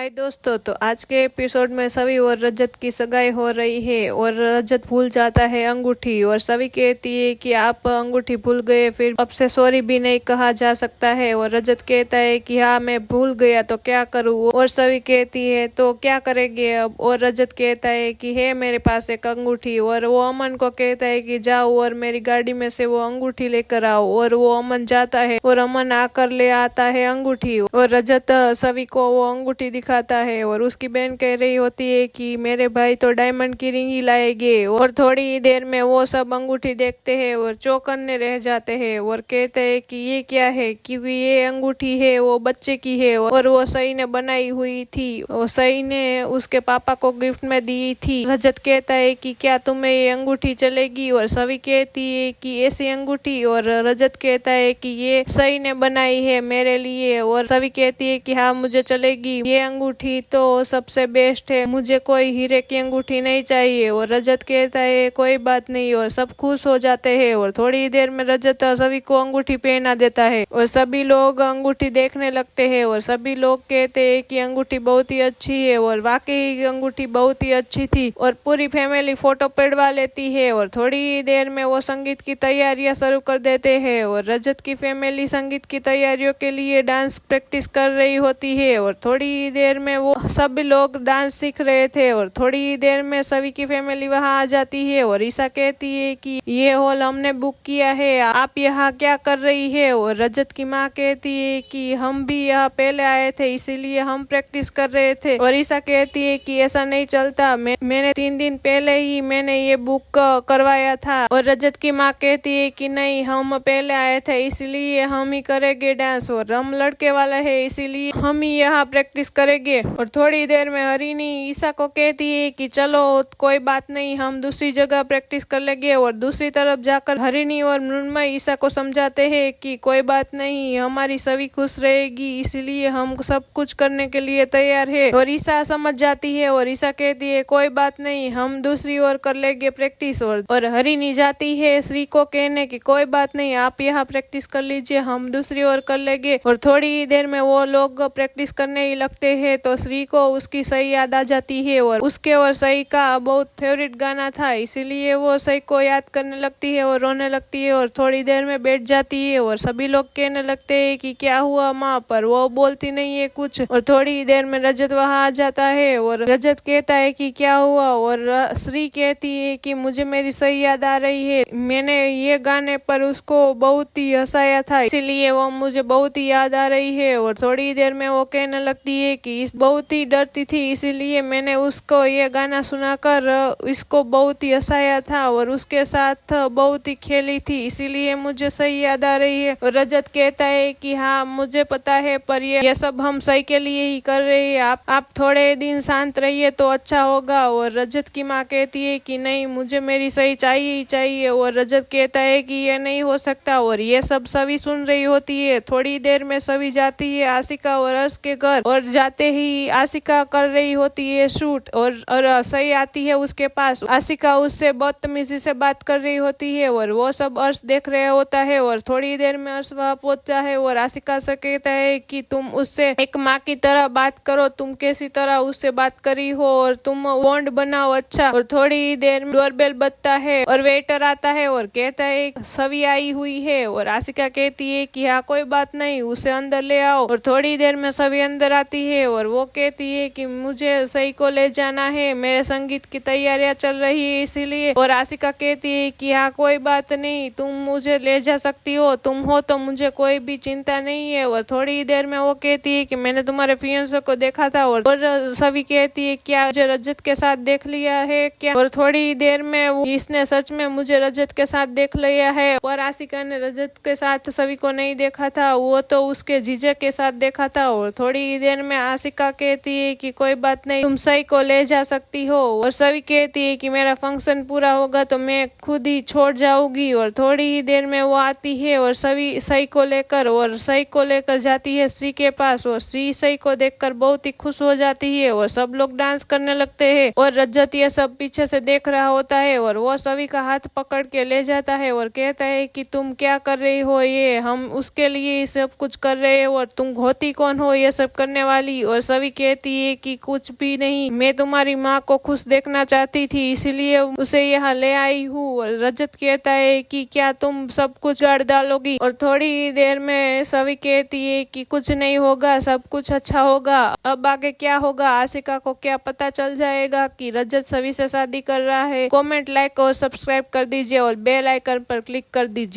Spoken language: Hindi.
हाय दोस्तों, तो आज के एपिसोड में सभी और रजत की सगाई हो रही है और रजत भूल जाता है अंगूठी और सभी कहती है कि आप अंगूठी भूल गए, फिर अब से सॉरी भी नहीं कहा जा सकता है। और रजत कहता है कि हाँ मैं भूल गया तो क्या करूँ, और सभी कहती है तो क्या करेंगे अब। और रजत कहता है कि है मेरे पास एक अंगूठी, और वो अमन को कहता है कि जाओ और मेरी गाड़ी में से वो अंगूठी लेकर आओ। और वो अमन जाता है और अमन आकर ले आता है अंगूठी, और रजत सभी को वो अंगूठी दिखाता है। और उसकी बहन कह रही होती है कि मेरे भाई तो डायमंड की रिंग ही लाएंगे। और थोड़ी देर में वो सब अंगूठी देखते हैं और चौकन्ने रह जाते हैं और कहते हैं कि ये क्या है, क्योंकि ये अंगूठी है वो बच्चे की है और वो सई ने बनाई हुई थी, वो सई ने उसके पापा को गिफ्ट में दी थी। रजत कहता है कि क्या तुम्हें ये अंगूठी चलेगी, और सभी कहती है कि ऐसी अंगूठी। और रजत कहता है कि ये सई ने बनाई है मेरे लिए, और सभी कहती है कि हाँ मुझे चलेगी, ये अंगूठी तो सबसे बेस्ट है, मुझे कोई हीरे की अंगूठी नहीं चाहिए। और रजत कहता है कोई बात नहीं, और सब खुश हो जाते हैं। और थोड़ी देर में रजत सभी को अंगूठी पहना देता है और सभी लोग अंगूठी देखने लगते हैं और सभी लोग कहते हैं कि अंगूठी बहुत ही अच्छी है। और वाकई अंगूठी बहुत ही अच्छी थी और पूरी फैमिली फोटो पड़वा लेती है। और थोड़ी देर में वो संगीत की तैयारियां शुरू कर देते हैं और रजत की फैमिली संगीत की तैयारियों के लिए डांस प्रैक्टिस कर रही होती है। और थोड़ी देर में वो सभी लोग डांस सीख रहे थे और थोड़ी देर में सभी की फैमिली वहां आ जाती है। और ईशा कहती है कि ये हॉल हमने बुक किया है, आप यहाँ क्या कर रही है। और रजत की माँ कहती है कि हम भी यहाँ पहले आए थे इसीलिए हम प्रैक्टिस कर रहे थे। और ईशा कहती है कि ऐसा नहीं चलता, मैंने 3 दिन पहले ही मैंने ये बुक करवाया था। और रजत की माँ कहती है कि नहीं, हम पहले आए थे इसलिए हम ही करेंगे डांस, और हम लड़के वाला है इसीलिए हम ही यहाँ प्रैक्टिस करेंगे। और थोड़ी देर में हरिणी ईशा को कहती है कि चलो कोई बात नहीं, हम दूसरी जगह प्रैक्टिस कर लेंगे। और दूसरी तरफ जाकर हरिणी और मृण्मय ईशा को समझाते हैं कि कोई बात नहीं, हमारी सभी खुश रहेगी इसलिए हम सब कुछ करने के लिए तैयार है। और ईशा समझ जाती है और ईशा कहती है कोई बात नहीं, हम दूसरी ओर कर लेंगे प्रैक्टिस। और हरिणी जाती है श्री को कहने की कोई बात नहीं, आप यहाँ प्रैक्टिस कर लीजिए, हम दूसरी ओर कर लेंगे। और थोड़ी देर में वो लोग प्रैक्टिस करने ही लगते हैं तो श्री को उसकी सई याद आ जाती है और उसके और सई का बहुत फेवरेट गाना था, इसीलिए वो सई को याद करने लगती है और रोने लगती है और थोड़ी देर में बैठ जाती है। और सभी लोग कहने लगते हैं कि क्या हुआ माँ, पर वो बोलती नहीं है कुछ। और थोड़ी देर में रजत वहाँ आ जाता है और रजत कहता है कि क्या हुआ। और श्री कहती है कि मुझे मेरी सई याद आ रही है, मैंने ये गाने पर उसको बहुत ही हंसाया था इसीलिए वो मुझे बहुत ही याद आ रही है। और थोड़ी देर में वो कहने लगती है कि इस बहुत ही डरती थी इसीलिए मैंने उसको ये गाना सुनाकर इसको बहुत ही हंसाया था और उसके साथ बहुत ही खेली थी इसीलिए मुझे सही याद आ रही है। और रजत कहता है कि हाँ मुझे पता है, पर ये सब हम सही के लिए ही कर रहे हैं, आप थोड़े दिन शांत रहिए तो अच्छा होगा। और रजत की माँ कहती है कि नहीं, मुझे मेरी सही चाहिए ही चाहिए। और रजत कहता है कि ये नहीं हो सकता। और ये सब सभी सुन रही होती है। थोड़ी देर में सभी जाती है आशिका और अर्श के घर, और जाते ही आशिका कर रही होती है शूट और सही आती है उसके पास। आशिका उससे बदतमीजी से बात कर रही होती है और वो सब अर्श देख रहे होता है। और थोड़ी देर में अर्श वहाँ पहुंचता है और आशिका से कहता है कि तुम उससे एक माँ की तरह बात करो, तुम कैसी तरह उससे बात करी हो और तुम बॉन्ड बनाओ अच्छा। और थोड़ी देर में डोरबेल बजता है और वेटर आता है और कहता है सभी आई हुई है। और आशिका कहती है कि हाँ कोई बात नहीं, उसे अंदर ले आओ। और थोड़ी देर में सभी अंदर आती है और वो कहती है कि मुझे सही को ले जाना है, मेरे संगीत की तैयारियां चल रही है इसीलिए। और आशिका कहती है कि हाँ कोई बात नहीं, तुम मुझे ले जा सकती हो, तुम हो तो मुझे कोई भी चिंता नहीं है। और थोड़ी देर में वो कहती है कि मैंने तुम्हारे फियांसे को देखा था। और सभी कहती है क्या मुझे रजत के साथ देख लिया है क्या। और थोड़ी देर में इसने सच में मुझे रजत के साथ देख लिया है। और आशिका ने रजत के साथ सभी को नहीं देखा था, वो तो उसके जीजा के साथ देखा था। और थोड़ी देर में आशिका कहती है कि कोई बात नहीं, तुम सही को ले जा सकती हो। और सभी कहती है कि मेरा फंक्शन पूरा होगा तो मैं खुद ही छोड़ जाऊंगी। और थोड़ी ही देर में वो आती है और सभी सही को लेकर जाती है श्री के पास। और श्री सही को देखकर बहुत ही खुश हो जाती है और सब लोग डांस करने लगते हैं। और रजत ये सब पीछे से देख रहा होता है और वो सभी का हाथ पकड़ के ले जाता है और कहता है कि तुम क्या कर रही हो, ये हम उसके लिए सब कुछ कर रहे हो और तुम होती कौन हो ये सब करने वाली। और सभी कहती है कि कुछ भी नहीं, मैं तुम्हारी माँ को खुश देखना चाहती थी इसीलिए उसे यहाँ ले आई हूँ। रजत कहता है कि क्या तुम सब कुछ गाड़ डालोगी, और थोड़ी देर में सभी कहती है कि कुछ नहीं होगा, सब कुछ अच्छा होगा। अब आगे क्या होगा, आशिका को क्या पता चल जाएगा कि रजत सभी से शादी कर रहा है। कमेंट, लाइक और सब्सक्राइब कर दीजिए और बेल आइकन पर क्लिक कर दीजिए।